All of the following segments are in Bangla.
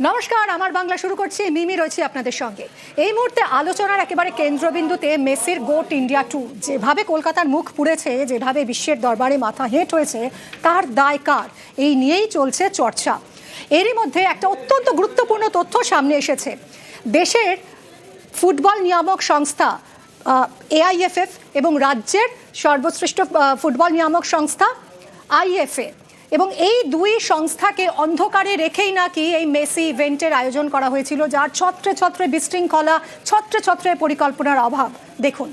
নমস্কার, আমার বাংলা শুরু করছি। মিমি রয়েছে আপনাদের সঙ্গে। এই মুহূর্তে আলোচনার একেবারে কেন্দ্রবিন্দুতে মেসির গোট ইন্ডিয়া ট্যুর। যেভাবে কলকাতার মুখ পুড়েছে, যেভাবে বিশ্বের দরবারে মাথা হেঁট হয়েছে, তার দায় কার, এই নিয়েই চলছে চর্চা। এরই মধ্যে একটা অত্যন্ত গুরুত্বপূর্ণ তথ্য সামনে এসেছে। দেশের ফুটবল নিয়ামক সংস্থা AIFF এবং রাজ্যের সর্বশ্রেষ্ঠ ফুটবল নিয়ামক সংস্থা IFA, এবং এই দুই সংস্থাকে অন্ধকারে রেখেই নাকি এই মেসি ইভেন্টের আয়োজন করা হয়েছিল, যার ছত্রে ছত্রে বিশৃঙ্খলা, ছত্রে ছত্রে পরিকল্পনার অভাব। দেখুন।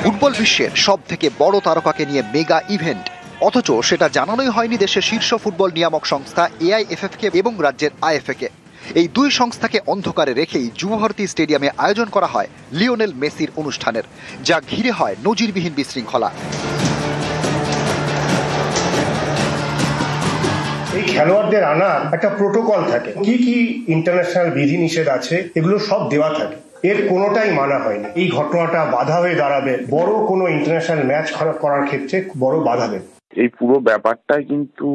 ফুটবল বিশ্বের সব থেকে বড় তারকাকে নিয়ে মেগা ইভেন্ট, অথচ সেটা জানানোই হয়নি দেশের শীর্ষ ফুটবল নিয়ামক সংস্থা AIFF কে এবং রাজ্যের IFA কে। এই দুই সংস্থাকে অন্ধকারে রেখেই যুবভারতী স্টেডিয়ামে আয়োজন করা হয় লিওনেল মেসির অনুষ্ঠানের, যা ঘিরে হয় নজিরবিহীন বিশৃঙ্খলা। এই খেলোয়াড়দের আনার একটা প্রোটোকল থাকে, কি কি ইন্টারন্যাশনাল বিধিনিষেধ আছে, এগুলো সব দেওয়া থাকে। এর কোনোটাই মানা হয়নি। এই ঘটনাটা বাধা হয়ে দাঁড়াবে বড় কোনো ইন্টারন্যাশনাল ম্যাচ করার ক্ষেত্রে, বড় বাধা দেবে। এই পুরো ব্যাপারটাই কিন্তু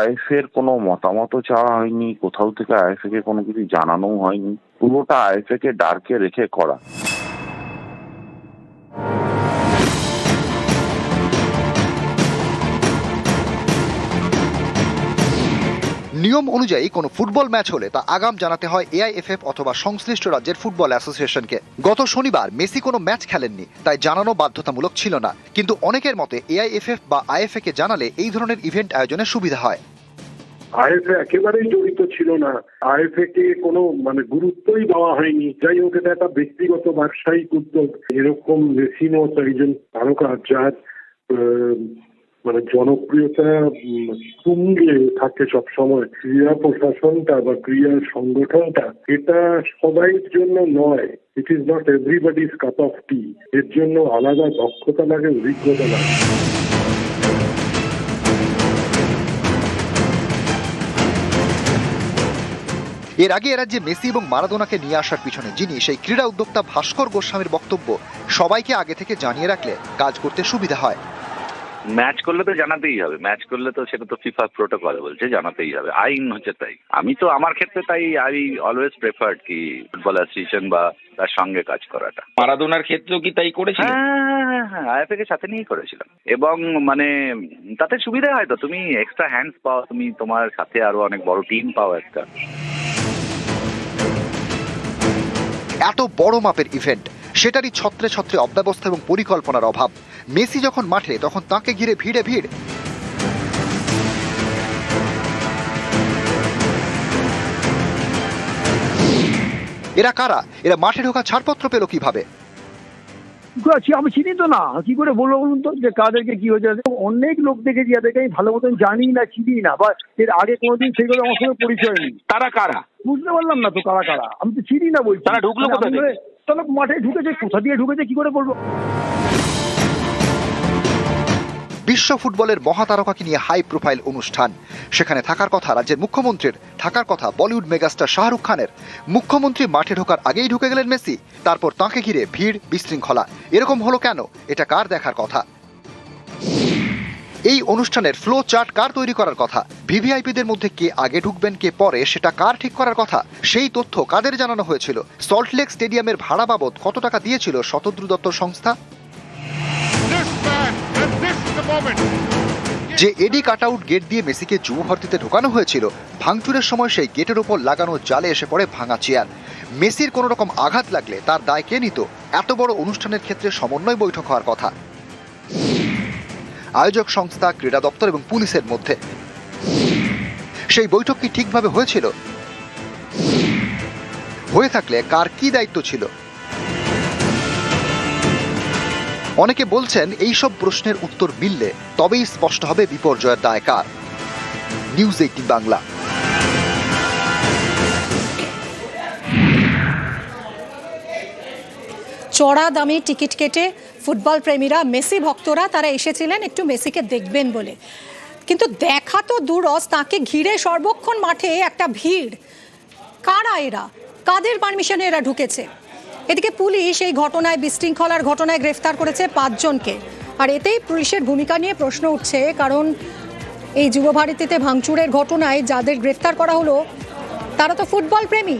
IFA এর কোনো মতামত চাওয়া হয়নি, কোথাও থেকে IFA কে কোনো কিছু জানানোও হয়নি। পুরোটা IFA কে ডার্কে রেখে করা। নিয়ম অনুযায়ী কোনো ফুটবল ম্যাচ হলে তা আগাম জানাতে হয় AIFF অথবা সংশ্লিষ্ট রাজ্যের ফুটবল অ্যাসোসিয়েশনকে। গত শনিবার মেসি কোনো ম্যাচ খেলেননি, তাই জানানো বাধ্যতামূলক ছিল না। কিন্তু অনেকের মতে AIFF বা IFA কে জানালে এই ধরনের ইভেন্ট আয়োজনে সুবিধা হয়। IFA একেবারেই জড়িত ছিল না, IFA কে কোনো গুরুত্বই দেওয়া হয়নি। যাই হোক, এটা একটা ব্যক্তিগত ব্যবসায়িক উদ্যোগ। এরকম মেসির মতো একজন তারকা, যার জনপ্রিয়তা তুঙ্গে থাকে সবসময়, ক্রীড়া প্রশাসনটা বা ক্রীড়া সংগঠনটা, এটা সবাইয়ের জন্য নয়। It is not everybody's cup of tea. এর জন্য আলাদা দক্ষতা লাগে, অভিজ্ঞতা লাগে। এর আগে রাজ্যে মেসি এবং মারাদোনাকে নিয়ে আসার পিছনে যিনি, সেই ক্রীড়া উদ্যোক্তা ভাস্কর গোস্বামীর বক্তব্য, সবাইকে আগে থেকে জানিয়ে রাখলে কাজ করতে সুবিধা হয়। ম্যাচ করলে তো জানাতেই হবে, ম্যাচ করলে তো সেটা তো ফিফা প্রোটোকল বলছে জানাতেই হবে, আইন হচ্ছে তাই। আমি তো আমার ক্ষেত্রে তাই আই অলওয়েজ প্রেফার্ড কি ফুটবল অ্যাসোসিয়েশন বা তার সঙ্গে কাজ করাটা। মারাদোনার ক্ষেত্রেও কি তাই করেছিলেন? হ্যাঁ, IFA কে সাথে নিয়েই করেছিলাম। এবং তাতে সুবিধা হয় তো, তুমি এক্সট্রা হ্যান্ডস পাও, তুমি তোমার সাথে আরো অনেক বড় টিম পাও একটা। এত বড় মাপের ইভেন্ট, সেটারই ছত্রে ছত্রে অব্যবস্থা এবং পরিকল্পনার অভাব। মেসি যখন মাঠে, তখন তাকে ঘিরে ভিড়ে ভিড়। এরা কারা? এরা মাঠে ঢোকা ছাড়পত্র পেল কিভাবে? আমি চিনি তো না, কি করে বলবো বলুন তো, যে কাদেরকে কি হয়েছে। অনেক লোক দেখেছি যাদেরকে আমি ভালো মতন জানি না, চিনি না, বা এর আগে কোনোদিন সেগুলো আমার সঙ্গে পরিচয় নেই। তারা কারা বুঝতে পারলাম না তো কারা কারা, আমি তো চিনি না বলছি। তারা ঢুকলো কোথা থেকে? তাহলে মাঠে ঢুকেছে, কোথা দিয়ে ঢুকেছে কি করে বলবো। বিশ্ব ফুটবলের মহাতারকাকে নিয়ে হাই প্রোফাইল অনুষ্ঠান, সেখানে থাকার কথা রাজ্যের মুখ্যমন্ত্রীর, থাকার কথা বলিউড মেগাস্টার শাহরুখ খানের। মুখ্যমন্ত্রী মাঠে ঢোকার আগেই ঢুকে গেলেন মেসি, তারপর তাঁকে ঘিরে ভিড়, বিশৃঙ্খলা। এরকম হলো কেন? এটা কার দেখার কথা? এই অনুষ্ঠানের ফ্লো চার্ট কার তৈরি করার কথা? ভিভিআইপিদের মধ্যে কে আগে ঢুকবেন, কে পরে, সেটা কার ঠিক করার কথা? সেই তথ্য কাদের জানানো হয়েছিল? সল্টলেক স্টেডিয়ামের ভাড়া বাবদ কত টাকা দিয়েছিল শতদ্রু দত্তর সংস্থা? যে এডি কাটআউট গেট দিয়ে মেসিকে যুবভারতীতে ঢোকানো হয়েছিল, ভাঙচুরের সময় সেই গেটের উপর লাগানো জালে এসে পড়ে ভাঙা চেয়ার। মেসির কোনো রকম আঘাত লাগলে তার দায় কে নিত? এত বড় অনুষ্ঠানের ক্ষেত্রে সমন্বয় বৈঠক হওয়ার কথা আয়োজক সংস্থা, ক্রীড়া দপ্তর এবং পুলিশের মধ্যে। সেই বৈঠক কি ঠিকভাবে হয়েছিল? হয়ে থাকলে কার কি দায়িত্ব ছিল? অনেকে বলছেন এইসব প্রশ্নের উত্তর মিললে তবেই স্পষ্ট হবে বিপর্যয়ের দায় কার। নিউজ 18 বাংলা। চড়া দামে টিকিট কেটে ফুটবল প্রেমীরা, মেসি ভক্তরা, তারা এসেছিলেন একটু মেসিকে দেখবেন বলে। কিন্তু দেখা তো দূরস, তাকে ঘিরে সর্বক্ষণ মাঠে একটা ভিড়। কারা এরা? কাদের পারমিশনে এরা ঢুকেছে? এদিকে পুলিশ এই ঘটনায় বিশৃঙ্খলার ঘটনায় গ্রেফতার করেছে 5 জনকে। আর এতেই পুলিশের ভূমিকা নিয়ে প্রশ্ন উঠছে, কারণ এই যুবভারতীতে ভাঙচুরের ঘটনায় যাদের গ্রেফতার করা হলো তারা তো ফুটবল প্রেমী।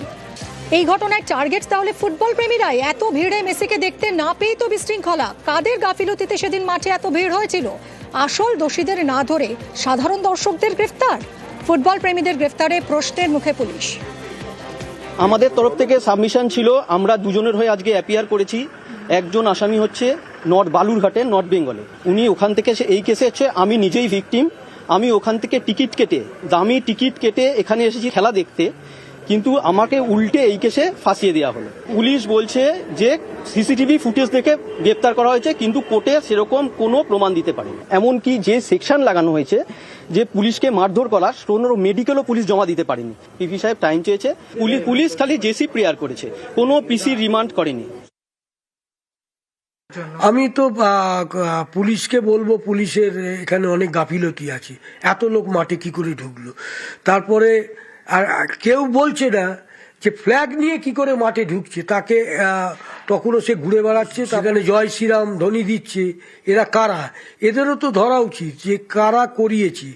এই ঘটনায় টার্গেট তাহলে ফুটবল প্রেমীরাই। এত ভিড়ে মেসিকে দেখতে না পেয়েই তো বিশৃঙ্খলা। কাদের গাফিলতিতে সেদিন মাঠে এত ভিড় হয়েছিল? আসল দোষীদের না ধরে সাধারণ দর্শকদের গ্রেফতার। ফুটবল প্রেমীদের গ্রেফতারে প্রশ্নের মুখে পুলিশ। আমাদের তরফ থেকে সাবমিশন ছিল, আমরা দুজনের হয়ে আজকে অ্যাপিয়ার করেছি। একজন আসামি হচ্ছে বালুরঘাটে, নর্থ বেঙ্গলে। উনি ওখান থেকে এই কেসে হচ্ছে আমি নিজেই ভিকটিম। আমি ওখান থেকে দামি টিকিট কেটে এখানে এসেছি খেলা দেখতে, কিন্তু আমাকে উল্টে এই কেসে ফাঁসিয়ে দেওয়া হলো। পুলিশ বলছে যে সিসিটিভি ফুটেজ দেখে গ্রেপ্তার করা হয়েছে, কিন্তু কোর্টে সেরকম কোনো প্রমাণ দিতে পারেনি। এমনকি যে সেকশন লাগানো হয়েছে যে পুলিশকে মারধর করা, কোনো মেডিকেলও পুলিশ জমা দিতে পারেনি। পিপি সাহেব টাইম চেয়েছে, পুলিশ খালি জেসি প্রেয়ার করেছে, কোনো পিসি রিমান্ড করেনি। আমি তো পুলিশকে বলবো, পুলিশের এখানে অনেক গাফিলতি আছে। এত লোক মাঠে কি করে ঢুকলো? তারপরে আর কেউ বলছে না যে ফ্ল্যাগ নিয়ে কি করে মাঠে ঢুকছে। তাকে তখনও সে ঘুরে বেড়াচ্ছে, সেখানে জয় শ্রীরাম ধ্বনি দিচ্ছে। এরা কারা? এদেরও তো ধরা উচিত যে কারা করিয়েছে।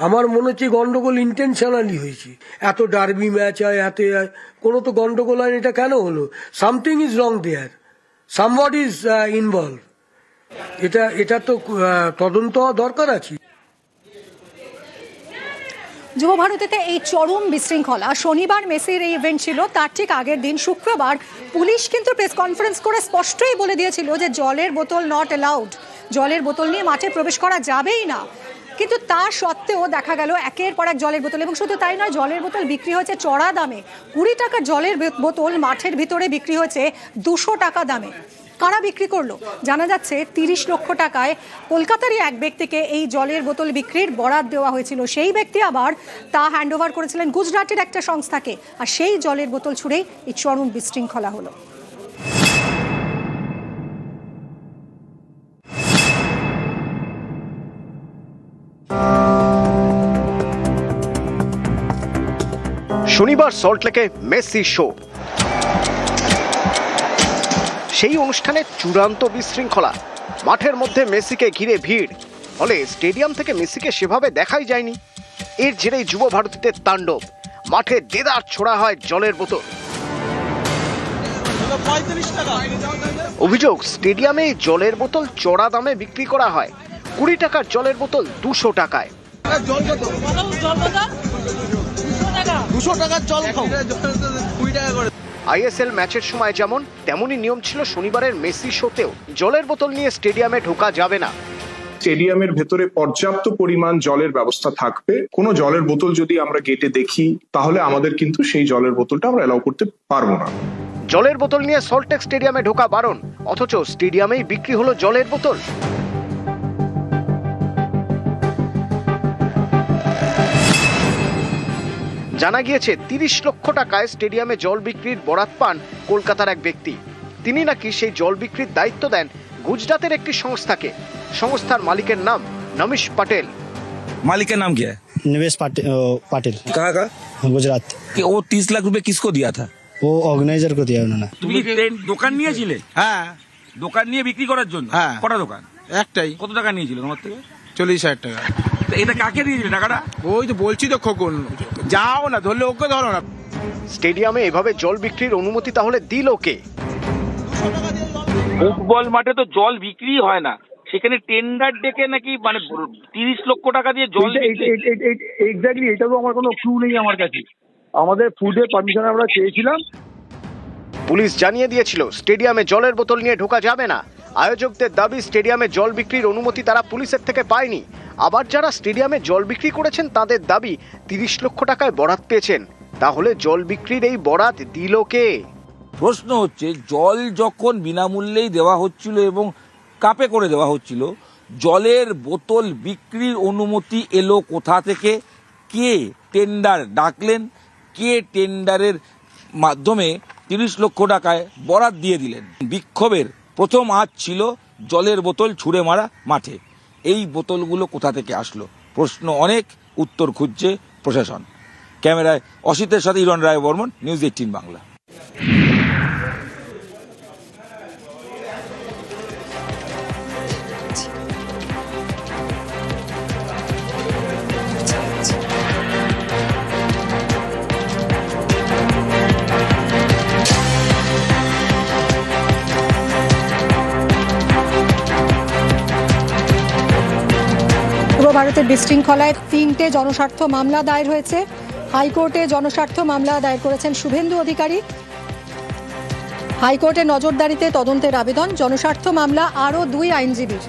আমার মনে হচ্ছে গন্ডগোল ইন্টেনশনালি হয়েছে। এত ডার্বি ম্যাচ হয়, কোনো তো গন্ডগোল হয়, এটা কেন হলো? Something is wrong there, somewhat is involve. এটা তো তদন্ত হওয়া দরকার আছে। যুবভারতীতে এই চরম বিশৃঙ্খলা। শনিবার মেসির এই ইভেন্ট ছিল, তার ঠিক আগের দিন শুক্রবার পুলিশ কিন্তু প্রেস কনফারেন্স করে স্পষ্টই বলে দিয়েছিল যে জলের বোতল নট অ্যালাউড, জলের বোতল নিয়ে মাঠে প্রবেশ করা যাবেই না। কিন্তু তা সত্ত্বেও দেখা গেল একের পর এক জলের বোতল, এবং শুধু তাই নয়, জলের বোতল বিক্রি হয়েছে চড়া দামে। 20 টাকার জলের বোতল মাঠের ভিতরে বিক্রি হয়েছে 200 টাকা দামে। কারা বিক্রি করলো? জানা যাচ্ছে 30 লক্ষ টাকায় কলকাতারই এক ব্যক্তিকে এই জলের বোতল বিক্রির বরাত দেওয়া হয়েছিল। সেই ব্যক্তি আবার তা হ্যান্ডওভার করেছিলেন গুজরাটের একটা সংস্থাকে। আর সেই জলের বোতল ছুঁড়েই এই চরম বিশৃঙ্খলা হলো। শনিবার সল্টলেকে মেসি শো। সেই অনুষ্ঠানে চূড়ান্ত বিশৃঙ্খলা। মাঠের মধ্যে মেসিকে ঘিরে ভিড়, ফলে স্টেডিয়াম থেকে মেসিকে সেভাবে দেখাই যায়নি। এর জেরেই যুব ভারতীতে তাণ্ডব। মাঠে দেদার ছোড়া হয় জলের বোতল। অভিযোগ, স্টেডিয়ামে জলের বোতল চড়া দামে বিক্রি করা হয়। 20 টাকার জলের বোতল 200 টাকায়। আইএসএল ম্যাচের সময় যেমন, তেমনই নিয়ম ছিল শনিবারের মেসি শোতেও। জলের বোতল নিয়ে স্টেডিয়ামে ঢোকা যাবে না। স্টেডিয়ামের ভেতরে পর্যাপ্ত পরিমাণ জলের ব্যবস্থা থাকবে। কোনো জলের বোতল যদি আমরা গেটে দেখি, তাহলে আমাদের কিন্তু সেই জলের বোতলটা আমরা এলাও করতে পারবো না। জলের বোতল নিয়ে সল্টলেক স্টেডিয়ামে ঢোকা বারণ, অথচ স্টেডিয়ামেই বিক্রি হলো জলের বোতল। জানা গিয়েছে 30 লক্ষ টাকায় স্টেডিয়ামে জল বিক্রির বরাত পান কলকাতার এক ব্যক্তি। তিনি নাকি সেই জল বিক্রির দায়িত্ব দেন গুজরাতের একটি সংস্থাকে। সংস্থার মালিকের নাম নমিশ পাটেল। मालिक का नाम क्या है? निवेश पाटिल। कहाँ का? गुजरात। कि वो 30 लाख रुपए किसको दिया था? वो ऑर्गेनाइजर को दिया उन्होंने। তুমি কি দোকান নিয়েছিলে? হ্যাঁ, দোকান নিয়ে বিক্রি করার জন্য? হ্যাঁ। কটা দোকান? একটাই। কত টাকা নিয়েছিল তোমার থেকে? 40,000 টাকা। তো এটা কাকে দিয়েছিলে টাকাটা? ওই তো বলছি তো খোকন, যাও না, ধরলে ওকে ধরো না। স্টেডিয়ামে এভাবে জল বিক্রির অনুমতি তাহলে দিল কে? ফুটবল মাঠে তো জল বিক্রি হয় না, সেখানে টেন্ডার ডেকে নাকি 30 লক্ষ টাকা দিয়ে জল। এক্স্যাক্টলি, এটা তো আমার কোনো ক্লু নেই আমার কাছে। আমাদের ফুডের পারমিশন আমরা চেয়েছিলাম। পুলিশ জানিয়ে দিয়েছিল স্টেডিয়ামে জলের বোতল নিয়ে ঢোকা যাবে না। আয়োজকদের দাবি, স্টেডিয়ামে জল বিক্রির অনুমতি তারা পুলিশের থেকে পায়নি। আবার যারা স্টেডিয়ামে জল বিক্রি করেছেন তাদের দাবি 30 লক্ষ টাকায় বরাত পেয়েছেন। তাহলে জল বিক্রির এই বরাত দিল কে? প্রশ্ন হচ্ছে, জল যখন বিনামূল্যেই দেওয়া হচ্ছিল এবং কাপে করে দেওয়া হচ্ছিল, জলের বোতল বিক্রির অনুমতি এলো কোথা থেকে? কে টেন্ডার ডাকলেন? কে টেন্ডারের মাধ্যমে 30 লক্ষ টাকায় বরাত দিয়ে দিলেন? বিক্ষোভের প্রথম আজ ছিল জলের বোতল ছুঁড়ে মারা মাঠে। এই বোতলগুলো কোথা থেকে আসলো? প্রশ্ন অনেক, উত্তর খুঁজছে প্রশাসন। ক্যামেরায় অসিতের সাথে ইরন রায় বর্মন, নিউজ 18 বাংলা। বিশ্বভারতের বিশৃঙ্খলায় 3টে জনস্বার্থ মামলা দায়ের হয়েছে। হাইকোর্টে জনস্বার্থ মামলা দায়ের করেছেন শুভেন্দু অধিকারী। হাইকোর্টের নজরদারিতে তদন্তের আবেদন। জনস্বার্থ মামলা আরও 2 আইনজীবীর।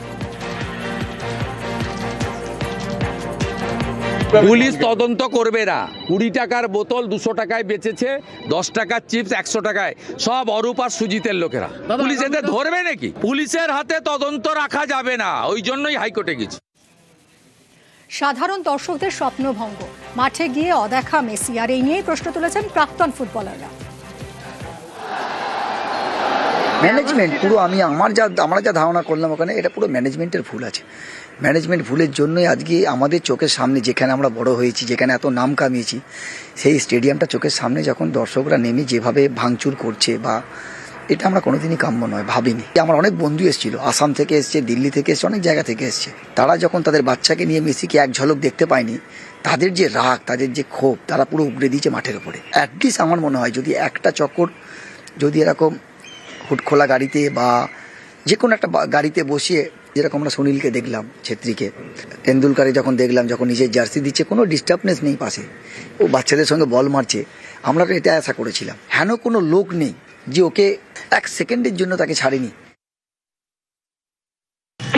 পুলিশ তদন্ত করবে না। 20 টাকার বোতল 200 টাকায় বেচেছে, 10 টাকার চিপস 100 টাকায়, সব অরূপ আর সুজিতের লোকেরা। পুলিশ এদের ধরবে নাকি? পুলিশের হাতে তদন্ত রাখা যাবে না, ওই জন্যই হাইকোর্টে গেছি। সাধারণ দর্শকদের স্বপ্নভঙ্গ, মাঠে গিয়ে অদেখা মেসি, আর এই নিয়েই প্রশ্ন তুলেছেন প্রাক্তন ফুটবলাররা। ম্যানেজমেন্ট পুরো আমরা যা ধারণা করলাম ওখানে, এটা পুরো ম্যানেজমেন্টের ভুল আছে। ম্যানেজমেন্ট ভুলের জন্যই আজকে আমাদের চোখের সামনে, যেখানে আমরা বড় হয়েছি, যেখানে এত নাম কামিয়েছি, সেই স্টেডিয়ামটা চোখের সামনে যখন দর্শকরা নেমে যেভাবে ভাঙচুর করছে, বা এটা আমরা কোনোদিনই কাম্য নয়, ভাবিনি। আমার অনেক বন্ধু এসেছিল, আসাম থেকে এসছে, দিল্লি থেকে এসছে, অনেক জায়গা থেকে এসছে। তারা যখন তাদের বাচ্চাকে নিয়ে মেসিকে এক ঝলক দেখতে পায়নি, তাদের যে রাগ, তাদের যে ক্ষোভ, তারা পুরো উগড়ে দিয়েছে মাঠের উপরে। অ্যাটলিস্ট আমার মনে হয় যদি একটা চক্কর যদি এরকম হুটখোলা গাড়িতে বা যে কোনো একটা গাড়িতে বসিয়ে, যেরকম আমরা সুনীলকে দেখলাম, ছেত্রীকে, তেন্ডুলকারে যখন দেখলাম, যখন নিজের জার্সি দিচ্ছে, কোনো ডিস্টার্বনেস নেই পাশে, ও বাচ্চাদের সঙ্গে বল মারছে, আমরা তো এটা আশা করেছিলাম। হেন কোনো লোক নেই যে ওকে 1 সেকেন্ডের জন্য তাকে ছাড়েনি।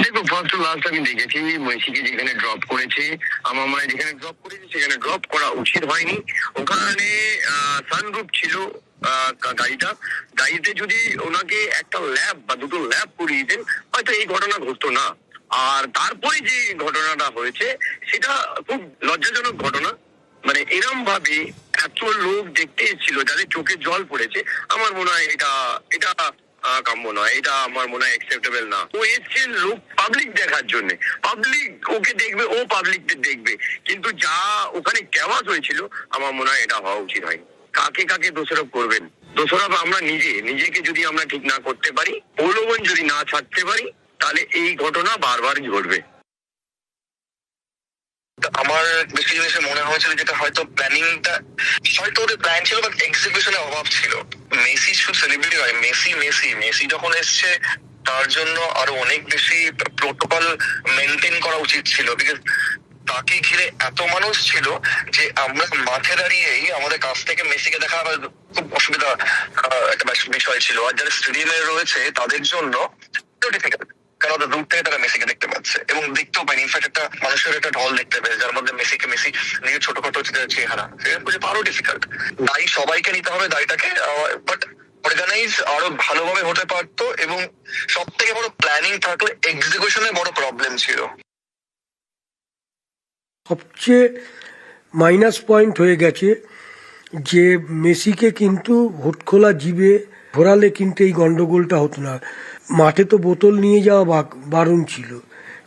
দেখো, ফার্স্ট লাস্ট আমি দেখেছি মেসিকে যেখানে ড্রপ করেছে, আমার মনে হয় যেখানে ড্রপ করেছে সেখানে ড্রপ করা উচিত হয়নি। ওখানে সানরুফ ছিল গাড়িতে যদি ওনাকে একটা ল্যাব বা 2টো ল্যাব করিয়ে দিতেন, হয়তো এই ঘটনা ঘটতো না। আর তারপরে যে ঘটনাটা হয়েছে সেটা খুব লজ্জাজনক ঘটনা। মানে এরম ভাবে এত লোক দেখতে এসেছিল যাদের চোখে জল পড়েছে, আমার মনে হয় এটা কাম্য নয়, এটা আমার মনে হয় অ্যাকসেপ্টেবল না। ও এসছে লোক পাবলিক দেখার জন্য, পাবলিক ওকে দেখবে, ও পাবলিকদের দেখবে, কিন্তু যা ওখানে ক্যাওয়াস হয়েছিল আমার মনে হয় এটা হওয়া উচিত হয়নি। কাকে কাকে দোষারোপ করবেন? দোষারোপ আমরা নিজেকে যদি আমরা ঠিক না করতে পারি, প্রলোভন যদি না ছাড়তে পারি, তাহলে এই ঘটনা বারবার ঘটবে। আমার বেশি জিনিসে মনে হয়েছিল যেটা হয়তো প্ল্যানিংটা, হয়তো ওদের প্ল্যান ছিল বাট এক্সিকিউশনের অভাব ছিল। মেসি শুধু সেলিব্রিটি হয়, মেসি যখন এসছে তার জন্য আরো অনেক বেশি প্রোটোকল মেনটেন করা উচিত ছিল। বিকজ তাকে ঘিরে এত মানুষ ছিল যে আমরা মাঠে দাঁড়িয়েই আমাদের কাছ থেকে মেসিকে দেখা খুব অসুবিধা একটা বিষয় ছিল। আর যারা স্টেডিয়ামে রয়েছে তাদের জন্য ডিফিকাল্ট, কারণ ওদের দূর থেকে তারা মেসিকে দেখতে পাচ্ছে এবং দেখতেও পায়নি। ইনফ্যাক্ট একটা মানুষের একটা ঢল দেখতে পেয়েছে যার মধ্যে মেসি নিজের ছোটখাটো চেহারা, সেটা বুঝে আরো ডিফিকাল্ট। দায়ী সবাইকে নিতে হবে দায়টাকে, বাট অর্গানাইজ আরো ভালোভাবে হতে পারতো এবং সব থেকে বড় প্ল্যানিং থাকলে এক্সিকিউশনে বড় প্রবলেম ছিল। সবচেয়ে মাইনাস পয়েন্ট হয়ে গেছে যে মেসিকে কিন্তু হুটখোলা জিবে ঘোরালে কিন্তু এই গন্ডগোলটা হতো না। মাঠে তো বোতল নিয়ে যাওয়া বারণ ছিল,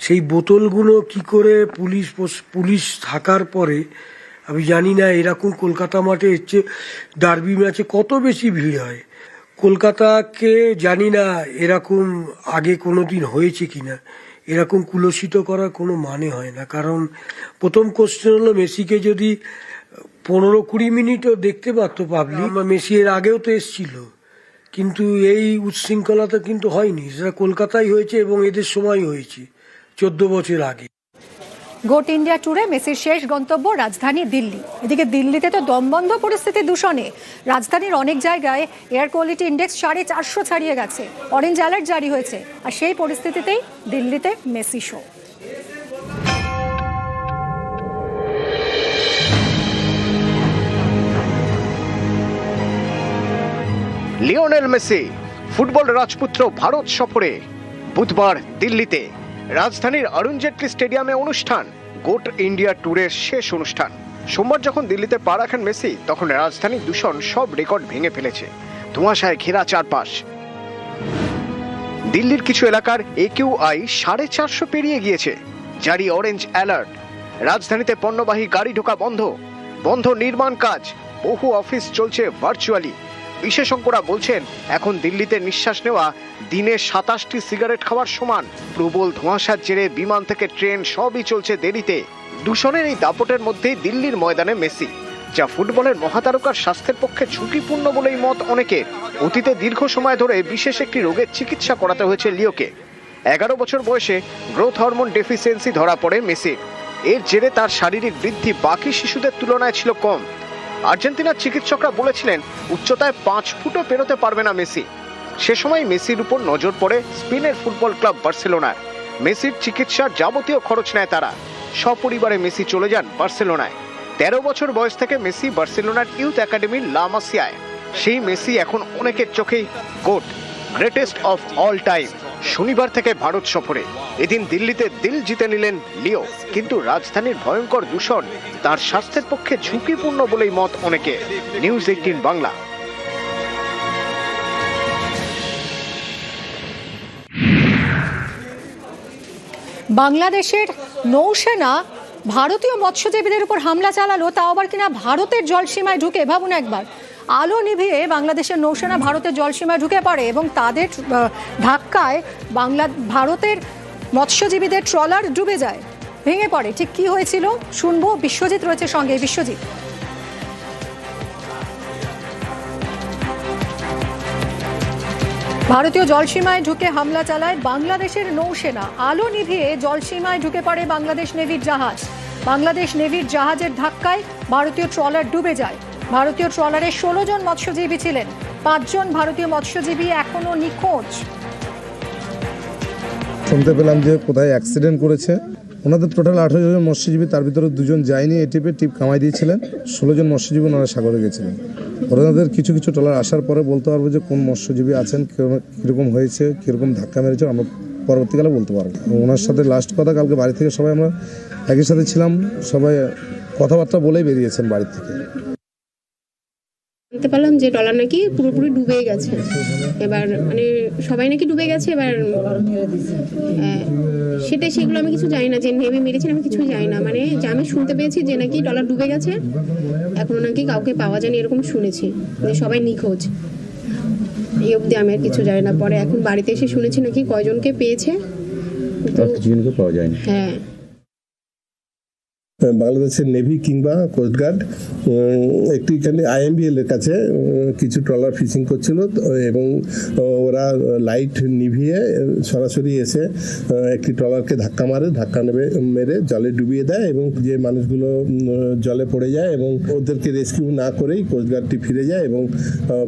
সেই বোতলগুলো কি করে পুলিশ থাকার পরে, আমি জানি না এরকম কলকাতা মাঠে হচ্ছে ডার্বি ম্যাচে কত বেশি ভিড় হয়। কলকাতাকে জানি না এরকম আগে কোনো দিন হয়েছে কিনা, এরকম কুলসিত করার কোনো মানে হয় না। কারণ প্রথম কোশ্চেন হলো মেসিকে যদি 15-20 মিনিটও দেখতে পারতো পাবলিক, মেসি এর আগেও তো এসছিল, কিন্তু এই উচ্ছৃঙ্খলাটা কিন্তু হয়নি। সেটা কলকাতায় হয়েছে এবং এদের সময় হয়েছে 14 বছর আগে। গোট ইন্ডিয়া ট্যুরে মেসির শেষ গন্তব্য রাজধানী দিল্লি। এদিকে দিল্লিতে তো দমবন্ধ পরিস্থিতি দূষণে, রাজধানীর অনেক জায়গায় এয়ার কোয়ালিটি ইন্ডেক্স 450 ছাড়িয়ে গেছে, অরেঞ্জ অ্যালার্ট জারি হয়েছে। আর সেই পরিস্থিতিতেই দিল্লিতে Messi show. Lionel Messi football রাজপুত্র ভারত সফরে বুধবার দিল্লিতে রাজধানীর অরুণ জেটলি স্টেডিয়ামে অনুষ্ঠান গোট ইন্ডিয়া ট্যুরের শেষ অনুষ্ঠান। সোমবার যখন দিল্লিতে পা রাখেন মেসি, তখন রাজধানীর দূষণ সব রেকর্ড ভেঙে ফেলেছে, ধোঁয়াশায় ঘেরা চারপাশ। দিল্লির কিছু এলাকার AQI 450 পেরিয়ে গিয়েছে, জারি অরেঞ্জ অ্যালার্ট। রাজধানীতে পণ্যবাহী গাড়ি ঢোকা বন্ধ নির্মাণ কাজ, বহু অফিস চলছে ভার্চুয়ালি। বিশেষজ্ঞরা বলছেন এখন দিল্লিতে নিঃশ্বাস নেওয়া দিনে 27টি সিগারেট খাওয়ার সমান। প্রবল ধোঁয়াশার জেরে বিমান থেকে ট্রেন সবই চলছে দেরিতে। দূষণের এই দাপটের মধ্যেই দিল্লির ময়দানে মেসি, যা ফুটবলের মহাতারকার স্বাস্থ্যের পক্ষে ঝুঁকিপূর্ণ বলেই মত অনেকের। অতীতে দীর্ঘ সময় ধরে বিশেষ একটি রোগের চিকিৎসা করাতে হয়েছে লিওকে। 11 বছর বয়সে গ্রোথ হরমোন ডেফিসিয়েন্সি ধরা পড়ে মেসির। এর জেরে তার শারীরিক বৃদ্ধি বাকি শিশুদের তুলনায় ছিল কম। আর্জেন্টিনার চিকিৎসকরা বলেছিলেন উচ্চতায় 5 ফুটও পেরোতে পারবে না মেসি। সে সময় মেসির উপর নজর পড়ে স্পেনের ফুটবল ক্লাব বার্সেলোনার। মেসির চিকিৎসার যাবতীয় খরচ নেয় তারা। সপরিবারে মেসি চলে যান বার্সেলোনায়। 13 বছর বয়স থেকে মেসি বার্সেলোনার ইউথ একাডেমির লা মাসিয়ায়। সেই মেসি এখন অনেকের চোখেই goat, greatest of all time. শনিবার থেকে ভারত সফরে। এদিন দিল্লিতে দিল জিতে নিলেন লিও, কিন্তু রাজধানীর ভয়ঙ্কর দূষণ তার স্বাস্থ্যের পক্ষে ঝুঁকিপূর্ণ বলেই মত অনেকে। নিউজ 18 বাংলা। বাংলাদেশের নৌসেনা ভারতীয় মৎস্যজীবীদের উপর হামলা চালালো, তাও আবার কিনা ভারতের জলসীমায় ঢুকে। ভাবুন একবার, আলো নিভিয়ে বাংলাদেশের নৌসেনা ভারতের জলসীমায় ঢুকে পড়ে এবং তাদের ধাক্কায় ভারতের মৎস্যজীবীদের ট্রলার ডুবে যায়, ভেঙে পড়ে। ঠিক কি হয়েছিল শুনবো, বিশ্বজিৎ রয়েছে সঙ্গে। বিশ্বজিৎ, ভারতীয় জলসীমায় ঢুকে হামলা চালায় বাংলাদেশের নৌসেনা। আলো নিভিয়ে জলসীমায় ঢুকে পড়ে বাংলাদেশ নেভির জাহাজ। বাংলাদেশ নেভির জাহাজের ধাক্কায় ভারতীয় ট্রলার ডুবে যায়। ভারতীয় ট্রলারে 16 জন মৎস্যজীবী ছিলেন। 5 জন ভারতীয় মৎস্যজীবী এখনো নিখোঁজ। শুনতে পেলাম যে কোথায় অ্যাক্সিডেন্ট করেছে। ওনাদের টোটাল 18 জন মৎস্যজীবী, তার ভিতরে 2 জন যায়নি, এই টিপ কামাই দিয়েছিলেন। 16 জন মৎস্যজীবী ওনারা সাগরে গেছিলেন। ওনাদের কিছু কিছু ট্রলার আসার পরে বলতে পারবো যে কোন মৎস্যজীবী আছেন, কীরকম হয়েছে, কীরকম ধাক্কা মেরেছে, আমরা পরবর্তীকালে বলতে পারবো। ওনার সাথে লাস্ট কথা, কালকে বাড়ি থেকে সবাই আমরা একই সাথে ছিলাম, সবাই কথাবার্তা বলেই বেরিয়েছেন বাড়ি থেকে। জানতে পারলাম যে ট্রলার নাকি পুরোপুরি ডুবে গেছে। এবার মানে সবাই নাকি ডুবে গেছে। এবার সেগুলো আমি কিছু জানি না, যে নেমে মেরেছেন আমি কিছু জানি না। মানে যে আমি শুনতে পেয়েছি যে নাকি ট্রলার ডুবে গেছে, এখনো নাকি কাউকে পাওয়া যায়নি, এরকম শুনেছি, যে সবাই নিখোঁজ। এই অবধি আমি আর কিছু জানি না। পরে এখন বাড়িতে এসে শুনেছি নাকি কয়জনকে পেয়েছে, কিছুজনকে পাওয়া যায়নি। হ্যাঁ, বাংলাদেশের নেভি কিংবা কোস্টগার্ড একটি এখানে IMBL এর কাছে কিছু ট্রলার ফিশিং করছিল এবং ওরা লাইট নিভিয়ে সরাসরি এসে একটি ট্রলারকে ধাক্কা মেরে জলে ডুবিয়ে দেয় এবং যে মানুষগুলো জলে পড়ে যায় এবং ওদেরকে রেস্কিউ না করেই কোস্টগার্ডটি ফিরে যায় এবং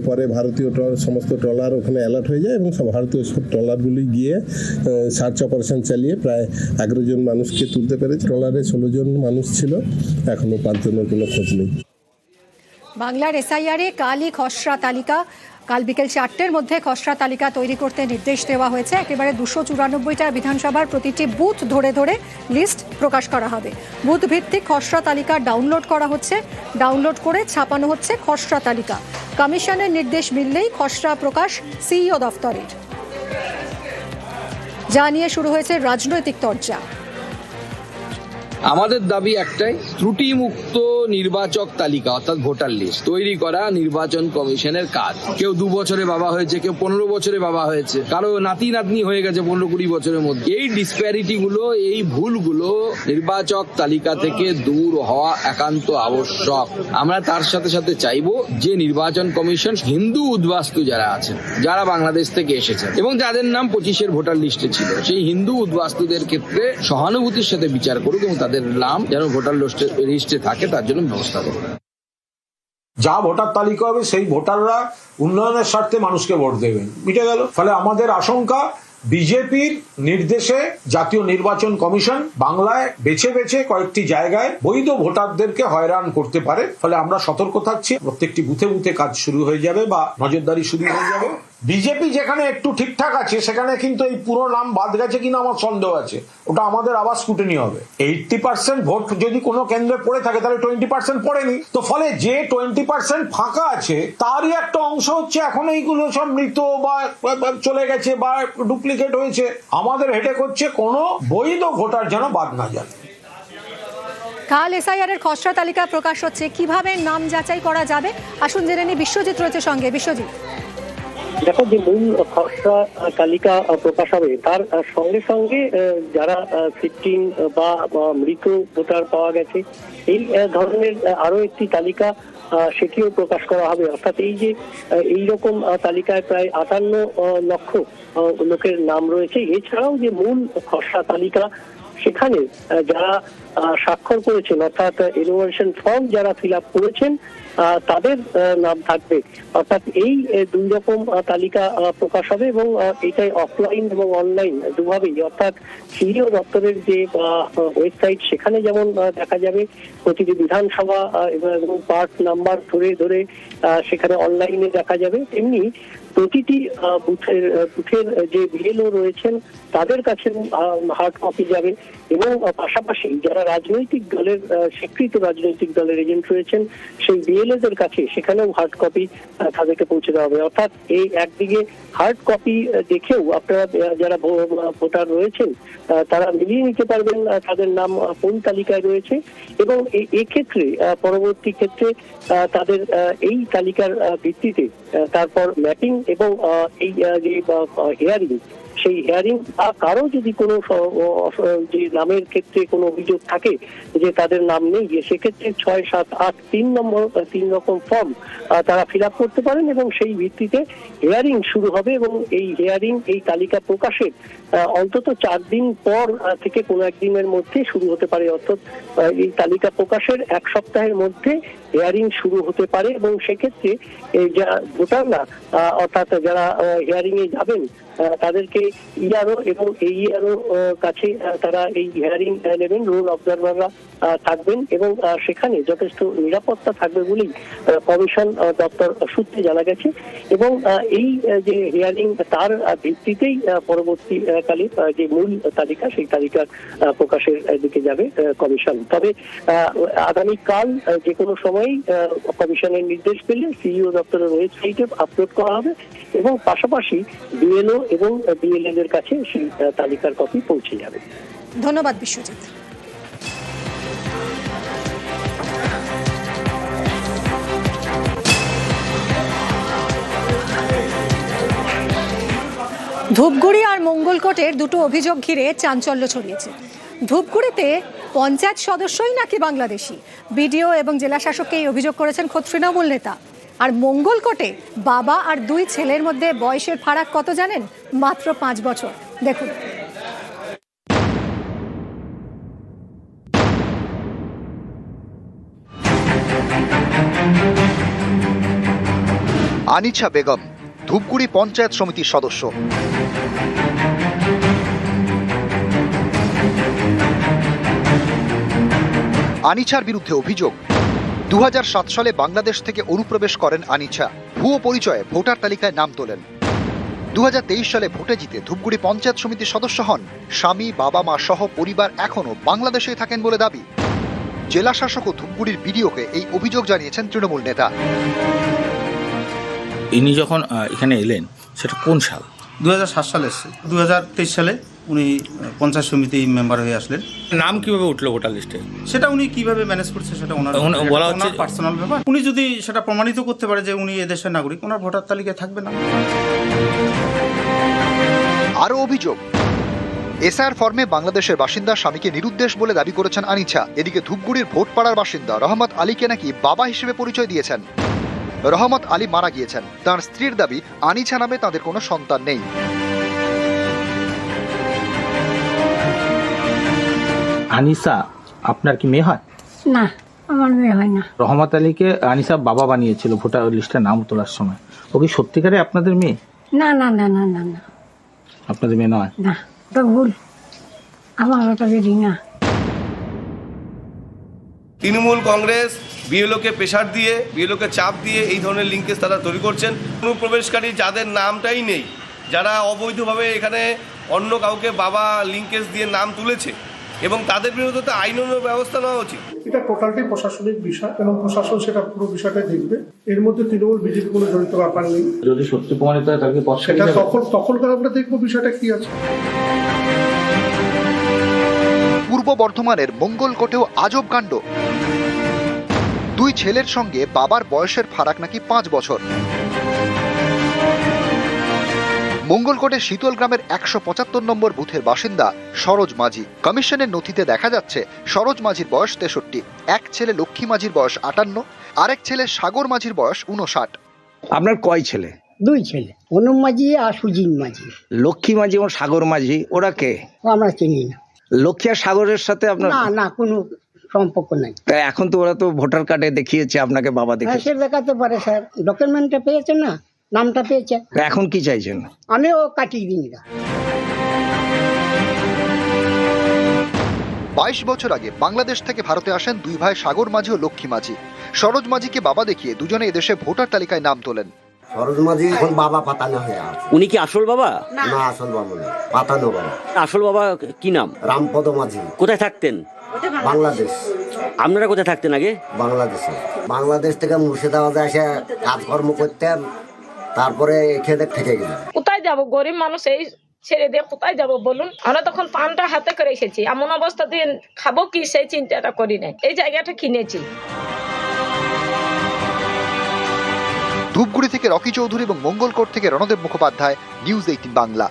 পরে ভারতীয় সমস্ত ট্রলার ওখানে অ্যালার্ট হয়ে যায় এবং সব ভারতীয় সব ট্রলারগুলি গিয়ে সার্চ অপারেশন চালিয়ে প্রায় 11 জন মানুষকে তুলতে পেরেছে। ট্রলারে 16 জন মানুষ ছিল, এখনো 5 জনের কোনো খোঁজ নেই। বাংলার SIR-এ কালই খসড়া তালিকা, কাল বিকেল 4টের মধ্যে খসড়া তালিকা তৈরি করতে নির্দেশ দেওয়া হয়েছে। একেবারে 294টা বিধানসভার প্রতিটি বুথ ধরে ধরে লিস্ট প্রকাশ করা হবে। বুথ ভিত্তিক খসড়া তালিকা ডাউনলোড করা হচ্ছে, ডাউনলোড করে ছাপানো হচ্ছে খসড়া তালিকা। কমিশনের নির্দেশ মিললেই খসড়া প্রকাশ CEO দফতরের। যা নিয়ে শুরু হয়েছে রাজনৈতিক চর্চা। আমাদের দাবি একটাই, ত্রুটিমুক্ত নির্বাচক তালিকা অর্থাৎ ভোটার লিস্ট তৈরি করা নির্বাচন কমিশনের কাজ। কেউ 2 বছরে বাবা হয়েছে, কেউ 15 বছরে বাবা হয়েছে, কারো নাতি নাতনি হয়ে গেছে 15-20 বছরের মধ্যে। এই ডিসপ্যারিটি গুলো, এই ভুলগুলো নির্বাচক তালিকা থেকে দূর হওয়া একান্ত আবশ্যক। আমরা তার সাথে সাথে চাইবো যে নির্বাচন কমিশন হিন্দু উদ্বাস্তু যারা আছেন, যারা বাংলাদেশ থেকে এসেছেন এবং যাদের নাম 25-এর ভোটার লিস্টে ছিল, সেই হিন্দু উদ্বাস্তুদের ক্ষেত্রে সহানুভূতির সাথে বিচার করুক এবং তাদের নাম যেন ভোটার লিস্টে থাকে তার জন্য ব্যবস্থা করবে। যা ভোটার তালিকা হবে সেই ভোটাররা উন্নয়নের স্বার্থে মানুষকে ভোট দেবেন, মিটে গেল। ফলে আমাদের আশঙ্কা বিজেপির নির্দেশে জাতীয় নির্বাচন কমিশন বাংলায় বেছে বেছে কয়েকটি জায়গায় বৈধ ভোটারদেরকে হয়রান করতে পারে। ফলে আমরা সতর্ক থাকছি, প্রত্যেকটি বুথে বুথে কাজ শুরু হয়ে যাবে বা নজরদারি শুরু হয়ে যাবে। বিজেপি যেখানে একটু ঠিকঠাক আছে সেখানে কিন্তু এই পুরো নাম বাদ গেছে কিনা আমার সন্দেহ আছে, ওটা আমাদের আবার স্ক্রুটিনি হবে। 80% ভোট যদি কোনো কেন্দ্রে পড়ে থাকে তাহলে 20% পড়েনি, তো ফলে যে 20% ফাঁকা আছে তারই একটা অংশ হচ্ছে এখন এইগুলো সব মৃত বা চলে গেছে বা ডুপ্লিকেট হয়েছে। আমাদের হেডেক হচ্ছে কোনো বৈধ ভোটার যেন বাদ না যায়। কাল SIR-এর খসড়া তালিকা প্রকাশ হচ্ছে, কিভাবে নাম যাচাই করা যাবে আসুন জেনে নিই। বিশ্বজিৎ রয়েছে সঙ্গে। বিশ্বজিৎ, দেখো, যে মূল খসড়া তালিকা প্রকাশ হবে তার সঙ্গে সঙ্গে যারা 15 বা মৃত ভোটার পাওয়া গেছে এই ধরনের আরো একটি তালিকা সেটিও প্রকাশ করা হবে। অর্থাৎ এই যে এইরকম তালিকায় প্রায় 58 লক্ষ লোকের নাম রয়েছে। এছাড়াও যে মূল খসড়া তালিকা সেখানে যারা স্বাক্ষর করেছেন অর্থাৎ ইনোভেশন ফর্ম যারা ফিল আপ করেছেন তাদের নাম থাকবে। অর্থাৎ এই দুই রকম তালিকা প্রকাশ হবে এবং এটাই অফলাইন এবং অনলাইন দুভাবেই, অর্থাৎ সিইও দপ্তরের যে ওয়েবসাইট সেখানে যেমন দেখা যাবে প্রতিটি বিধানসভা এবং পার্ট নাম্বার ধরে ধরে সেখানে অনলাইনে দেখা যাবে, তেমনি প্রতিটি বুথের যে বিএলও রয়েছেন তাদের কাছে হার্ড কপি যাবে এবং পাশাপাশি যারা রাজনৈতিক দলের স্বীকৃত রাজনৈতিক দলের এজেন্ট রয়েছেন সেই বিএলওদের কাছে সেখানেও হার্ড কপি তাদেরকে পৌঁছে দেওয়া হবে। অর্থাৎ এই একদিকে হার্ড কপি দেখেও আপনারা যারা ভোটার রয়েছেন তারা মিলিয়ে নিতে পারবেন তাদের নাম কোন তালিকায় রয়েছে এবং এক্ষেত্রে পরবর্তী ক্ষেত্রে তাদের এই তালিকার ভিত্তিতে তারপর ম্যাপিং এবং এই যে হিয়ারিং, সেই হিয়ারিং কারো যদি কোনো যে নামের ক্ষেত্রে কোনো অভিযোগ থাকে যে তাদের নাম নেই, সেক্ষেত্রে 6, 7, 8 তিন রকম ফর্ম তারা ফিল আপ করতে পারেন এবং সেই ভিত্তিতে হিয়ারিং শুরু হবে এবং এই হিয়ারিং এই তালিকা প্রকাশের অন্তত 4 দিন পর থেকে কোনো একদিনের মধ্যে শুরু হতে পারে। অর্থাৎ এই তালিকা প্রকাশের 1 সপ্তাহের মধ্যে হিয়ারিং শুরু হতে পারে এবং সেক্ষেত্রে যারা ভোটাররা অর্থাৎ যারা হিয়ারিং এ যাবেন তাদেরকে ইআরও এবং এইআরও কাছে তারা এই হিয়ারিং নেবেন, রোল অবজারভাররা থাকবেন এবং সেখানে যথেষ্ট নিরাপত্তা থাকবে বলেই কমিশন দপ্তর সূত্রে জানা গেছে এবং এই যে হিয়ারিং তার ভিত্তিতেই পরবর্তীকালে যে মূল তালিকা সেই তালিকার প্রকাশের দিকে যাবে কমিশন। তবে আগামীকাল যে কোনো সময়ই কমিশনের নির্দেশ পেলে সিইও দপ্তরের ওয়েবসাইটে আপলোড করা হবে এবং পাশাপাশি বিএলও এবং বিএলএদের কাছে সেই তালিকার কপি পৌঁছে যাবে। ধন্যবাদ বিশ্বজিৎ। ধূপগুড়ি আর মঙ্গলকোটের দুটো অভিযোগ ঘিরে চাঞ্চল্য ছড়িয়েছে। ধূপগুড়িতে পঞ্চায়েত সদস্যই নাকি বাংলাদেশি, বিডিও এবং জেলা শাসককে এই অভিযোগ করেছেন খোদ তৃণমূল নেতা। আর মঙ্গলকোটে বাবা আর 2 ছেলের মধ্যে বয়সের ফারাক কত জানেন? মাত্র 5 বছর। দেখুন। আনিছা বেগম ধূপগুড়ি পঞ্চায়েত সমিতির সদস্য। আনিছার বিরুদ্ধে অভিযোগ, 2007 সালে বাংলাদেশ থেকে অনুপ্রবেশ করেন আনিছা, ভুয়ো পরিচয়ে ভোটার তালিকায় নাম তোলেন। 2023 সালে ভোটে জিতে ধূপগুড়ি পঞ্চায়েত সমিতির সদস্য হন। স্বামী, বাবা মা সহ পরিবার এখনও বাংলাদেশেই থাকেন বলে দাবি। জেলা শাসক ও ধূপগুড়ির বিডিওকে এই অভিযোগ জানিয়েছেন তৃণমূল নেতা। ইনি যখন এখানে এলেন সেটা কোন সাল? 2007 সালে এসছে। 2023 সালে উনি পঞ্চায়েত সমিতি মেম্বার হয়ে আসলেন। নাম কিভাবে উঠলো ভোটার লিস্টে? সেটা উনি কিভাবে ম্যানেজ করছে সেটা ওনার বলা হচ্ছে পার্সোনাল ব্যাপার। উনি যদি সেটা প্রমাণিত করতে পারে যে উনি এদেশের নাগরিক, ওনার ভোটার তালিকায় থাকবে না। আরও অভিযোগ, এসআর ফর্মে বাংলাদেশের বাসিন্দা স্বামীকে নিরুদ্দেশ বলে দাবি করেছেন আনিছা। এদিকে ধূপগুড়ির ভোটপাড়ার বাসিন্দা রহমত আলীকে নাকি বাবা হিসেবে পরিচয় দিয়েছেন। রহমত আলী মারা গিয়েছেন। তার স্ত্রীর দাবি আনিছা নামে তাদের কোনো সন্তান নেই। আনিসা আপনার কি মেয়ে হয়? না, আমার মেয়ে হয় না। রহমত আলীকে আনিসা বাবা বানিয়েছিল ভোটার লিস্টে নাম তোলার সময়। ও কি সত্যিকারে আপনাদের মেয়ে? না না না না না না, আপনাদের মেয়ে নয়। না, ওটা ভুল, আমার ওটা বেরি না। তৃণমূল কংগ্রেস বিএলওকে প্রেশার দিয়ে, বিএলওকে চাপ দিয়ে এই ধরনের লিঙ্কেজ তারা তৈরি করছেন। অনুপ্রবেশকারী যাদের নামটাই নেই, যারা অবৈধভাবে এখানে অন্য কাউকে বাবা লিঙ্কেজ দিয়ে নাম তুলেছে এবং তাদের বিরুদ্ধে তো আইনানুগ ব্যবস্থা নেওয়া উচিত। এটা টোটালটাই প্রশাসনিক বিষয় এবং প্রশাসন সেটা পুরো বিষয়টা দেখবে। এর মধ্যে তৃণমূল বিজেপি কোনো জড়িত ব্যাপার নেই। যদি সত্যি প্রমাণিত হয় তাহলে সেটা তখনকার আমরা দেখবো বিষয়টা কি আছে। পূর্ব বর্ধমানের মঙ্গলকোটেও আজব কাণ্ড। 2 ছেলের সঙ্গে বাবার বয়সের ফারাক নাকি 5 বছর। মঙ্গলকোটের শীতল গ্রামের 175 নম্বর বুথের বাসিন্দা সরোজ মাঝি। কমিশনের নথিতে দেখা যাচ্ছে সরোজ মাঝির বয়স 63। এক ছেলে লক্ষ্মী মাঝির বয়স 58, আরেক ছেলে সাগর মাঝির বয়স 59। আপনার কয় ছেলে? 2 ছেলে, অনুপ মাঝি আর সুজিত মাঝি। লক্ষ্মী মাঝি এবং সাগর মাঝি ওরা কে? আমরা চিনি না। লক্ষ্মী আর সাগরের সাথে আপনার না না কোনো সম্পর্ক নাই। তা এখন তো ওরা তো ভোটার কার্ডে দেখিয়েছে আপনাকে বাবা দেখে, সে দেখাতে পারে স্যার, ডকুমেন্টটা পেয়েছে না, নামটা পেয়েছে। এখন কি চাইছেন? আমিও কাটিয়ে দিই না। 22 বছর আগে বাংলাদেশ থেকে ভারতে আসেন দুই ভাই সাগর মাঝি ও লক্ষ্মী মাঝি। সরোজ মাঝিকে বাবা দেখিয়ে দুজনে এদেশে ভোটার তালিকায় নাম তোলেন। সরোজ মাঝি এখন বাবা পাতানো হয়ে আছে। উনি কি আসল বাবা? না, আসল বাবা না, পাতানো বাবা। আসল বাবা কি নাম? রামপদ মাঝি। কোথায় থাকতেন? বাংলাদেশ। আপনারা কোথায় থাকতেন আগে? বাংলাদেশে। বাংলাদেশ থেকে মুর্শিদাবাদে এসে কাজকর্ম করতেন, তারপরে এখানে থেকে গেলেন। কোথায় যাব, গরিব মানুষ, এই ছেড়ে দিয়ে কোথায় যাব বলুন? আমরা তখন পানটা হাতে করে এসেছি, এমন অবস্থা দিয়ে খাবো কি সেই চিন্তাটা করি না, এই জায়গাটা কিনেছি। ধূপগুড়ি থেকে রকি চৌধুরী এবং মঙ্গলকোট থেকে রণদেব মুখোপাধ্যায়, নিউজ 18 বাংলা।